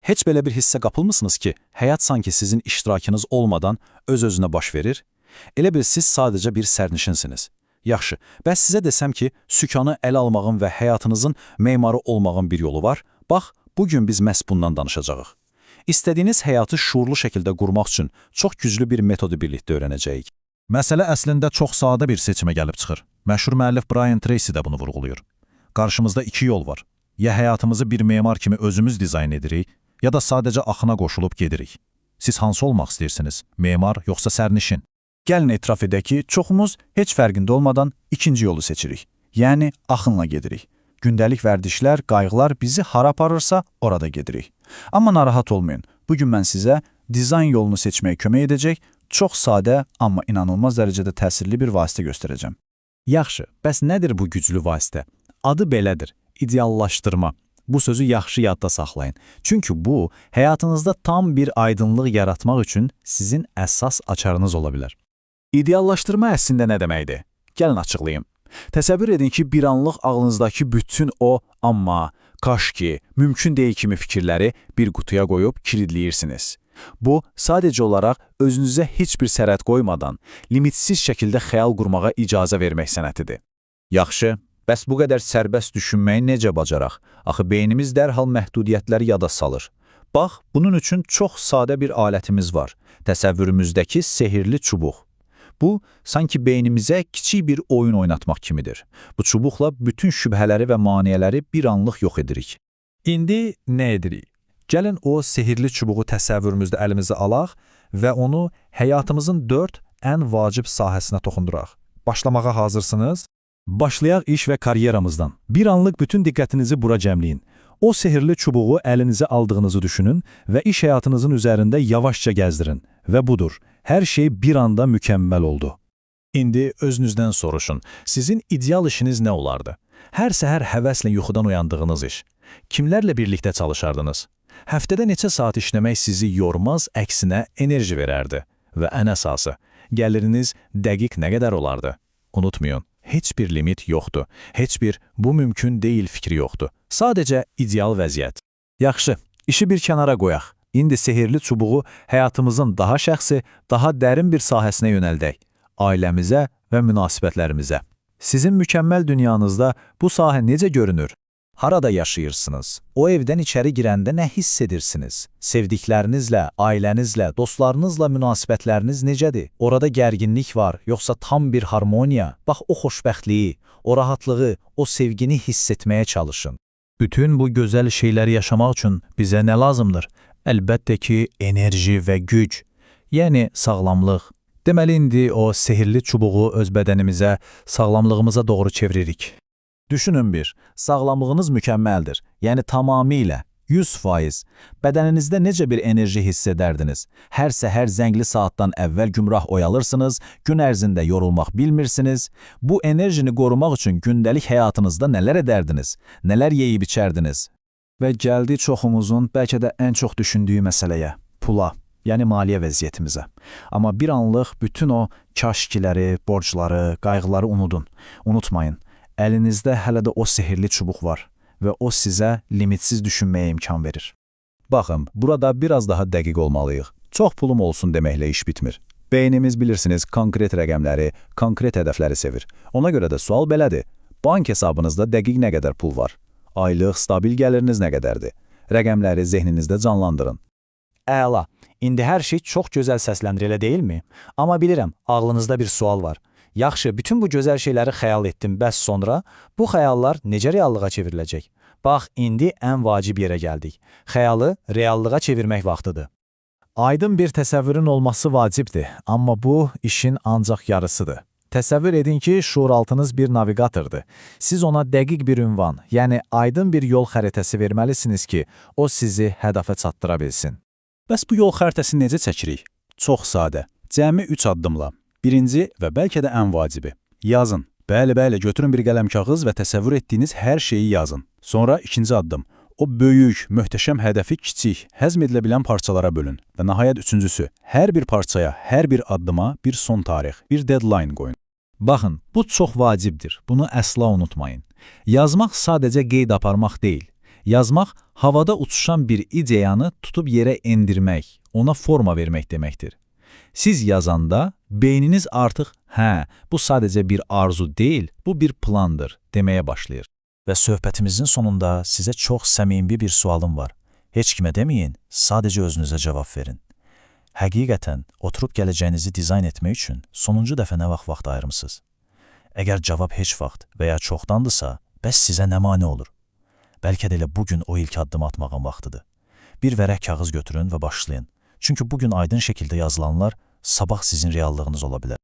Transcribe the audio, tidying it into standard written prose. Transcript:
Heç belə bir hissə qapılmısınız ki, həyat sanki sizin iştirakınız olmadan öz-özünə baş verir? Elə bil siz sadəcə bir sərnişinsiniz. Yaxşı, bəs sizə desəm ki, sükanı ələ almağın və həyatınızın memarı olmağın bir yolu var, bax, bugün biz məhz bundan danışacağıq. İstədiyiniz həyatı şuurlu şəkildə qurmaq üçün çox güclü bir metodu birlikdə öyrənəcəyik. Məsələ əslində çox sadə bir seçimə gəlib çıxır. Məşhur müəllif Brian Tracy də bunu vurğulayır. Qarşımızda iki yol var. Ya həyatımızı bir memar kimi özümüz dizayn edirik, ya da sadəcə axına qoşulub gedirik. Siz hansı olmaq istəyirsiniz? Memar yoxsa sərnişin? Gəlin etiraf edək ki, çoxumuz heç fərqində olmadan ikinci yolu seçirik. Yəni, axınla gedirik. Gündəlik vərdişlər, qayğılar bizi hara aparırsa, orada gedirik. Amma narahat olmayın, bugün mən sizə dizayn yolunu seçməyə kömək edəcək, çox sadə, amma inanılmaz dərəcədə təsirli bir vasitə göstərəcəm. Yaxşı, bəs nədir bu güclü vasitə? Adı belədir, ideallaşdırma. Bu sözü yaxşı yadda saxlayın. Çünki bu, həyatınızda tam bir aydınlıq yaratmaq üçün sizin əsas açarınız ola bilər. İdeallaşdırma əslində nə deməkdir? Gəlin açıqlayım. Təsəvvür edin ki, bir anlıq ağlınızdakı bütün o, amma, kaş ki, mümkün deyil kimi fikirləri bir qutuya qoyub kilidləyirsiniz. Bu, sadəcə olaraq özünüzə heç bir sərhəd qoymadan, limitsiz şəkildə xəyal qurmağa icazə vermək sənətidir. Yaxşı, bəs bu qədər sərbəst düşünməyi necə bacaraq? Axı beynimiz dərhal məhdudiyyətləri yada salır. Bax, bunun üçün çox sadə bir alətimiz var. Təsəvvürümüzdəki sehirli çubuq. Bu, sanki beynimizə kiçik bir oyun oynatmaq kimidir. Bu çubuqla bütün şübhələri və maniyələri bir anlıq yox edirik. İndi nə edirik? Gəlin o sehirli çubuğu təsəvvürümüzdə əlimizə alaq və onu həyatımızın 4 ən vacib sahəsinə toxunduraq. Başlamağa hazırsınız? Başlayaq iş və karyeramızdan. Bir anlıq bütün diqqətinizi bura cəmləyin. O sehirli çubuğu əlinizə aldığınızı düşünün və iş həyatınızın üzərində yavaşca gəzdirin. Və budur, hər şey bir anda mükəmməl oldu. İndi özünüzdən soruşun, sizin ideal işiniz nə olardı? Hər səhər həvəslə yuxudan uyandığınız iş. Kimlərlə birlikdə çalışardınız? Həftədə neçə saat işləmək sizi yormaz, əksinə enerji verərdi. Və ən əsası, gəliriniz dəqiq nə qədər olardı? Unutmayın, heç bir limit yoxdur, heç bir bu mümkün deyil fikri yoxdur. Sadəcə ideal vəziyyət. Yaxşı, işi bir kənara qoyaq. İndi sehirli çubuğu həyatımızın daha şəxsi, daha dərin bir sahəsinə yönəldək. Ailəmizə və münasibətlərimizə. Sizin mükəmməl dünyanızda bu sahə necə görünür? Harada yaşayırsınız? O evdən içəri girəndə nə hiss edirsiniz? Sevdiklərinizlə, ailənizlə, dostlarınızla münasibətləriniz necədir? Orada gərginlik var, yoxsa tam bir harmoniya? Bax o xoşbəxtliyi, o rahatlığı, o sevgini hiss etməyə çalışın. Bütün bu gözəl şeyləri yaşamaq üçün bizə nə lazımdır? Əlbəttə ki, enerji və güc, yəni sağlamlıq. Deməli, indi o sehirli çubuğu öz bədənimizə, sağlamlığımıza doğru çeviririk. Düşünün bir, sağlamlığınız mükəmməldir, yəni tamamilə, 100%. Bədəninizdə necə bir enerji hiss edərdiniz? Hər səhər zəngli saatdan əvvəl gümrah oyalırsınız, gün ərzində yorulmaq bilmirsiniz. Bu enerjini qorumaq üçün gündəlik həyatınızda nələr edərdiniz? Nələr yeyib içərdiniz? Və gəldi çoxumuzun bəlkə də ən çox düşündüyü məsələyə, pula, yəni maliyyə vəziyyətimizə. Amma bir anlıq bütün o kaşkiləri, borcları, qayğıları unudun. Unutmayın, əlinizdə hələ də o sehirli çubuq var və o sizə limitsiz düşünməyə imkan verir. Baxın, burada biraz daha dəqiq olmalıyıq. Çox pulum olsun deməklə iş bitmir. Beynimiz bilirsiniz, konkret rəqəmləri, konkret hədəfləri sevir. Ona görə də sual belədir. Bank hesabınızda dəqiq nə qədər pul var? Aylıq, stabil gəliriniz nə qədərdir? Rəqəmləri zehninizdə canlandırın. Əla, indi hər şey çox gözəl səslənir, elə deyilmi? Amma bilirəm, ağlınızda bir sual var. Yaxşı, bütün bu gözəl şeyləri xəyal etdim, bəs sonra bu xəyallar necə reallığa çevriləcək? Bax, indi ən vacib yerə gəldik. Xəyalı reallığa çevirmək vaxtıdır. Aydın bir təsəvvürün olması vacibdir, amma bu işin ancaq yarısıdır. Təsəvvür edin ki, şuuraltınız bir navigatordur. Siz ona dəqiq bir ünvan, yəni aydın bir yol xəritəsi verməlisiniz ki, o sizi hədəfə çatdıra bilsin. Bəs bu yol xəritəsini necə çəkirik? Çox sadə. Cəmi 3 addımla. Birinci və bəlkə də ən vacibi. Yazın. Bəli, götürün bir qələm kağız və təsəvvür etdiyiniz hər şeyi yazın. Sonra ikinci addım. O böyük, möhtəşəm hədəfi kiçik, həzm edilə bilən parçalara bölün. Və nəhayət üçüncüsü, hər bir parçaya, hər bir addıma bir son tarix, bir deadline qoyun. Baxın, bu çox vacibdir. Bunu əsla unutmayın. Yazmaq sadəcə qeyd aparmaq deyil. Yazmaq havada uçuşan bir ideyanı tutub yerə endirmək, ona forma vermək deməkdir. Siz yazanda beyniniz artıq, hə, bu sadəcə bir arzu deyil, bu bir plandır deməyə başlayır. Və söhbətimizin sonunda sizə çox səmimi bir sualım var. Heç kimə deməyin, sadəcə özünüzə cavab verin. Həqiqətən, oturub gələcəyinizi dizayn etmək üçün sonuncu dəfə nə vaxt ayırmısınız? Əgər cavab heç vaxt və ya çoxdandırsa, bəs sizə nə mane olur? Bəlkə də elə bugün o ilk addımı atmağın vaxtıdır. Bir vərəq kağız götürün və başlayın. Çünki bugün aydın şəkildə yazılanlar sabah sizin reallığınız ola bilər.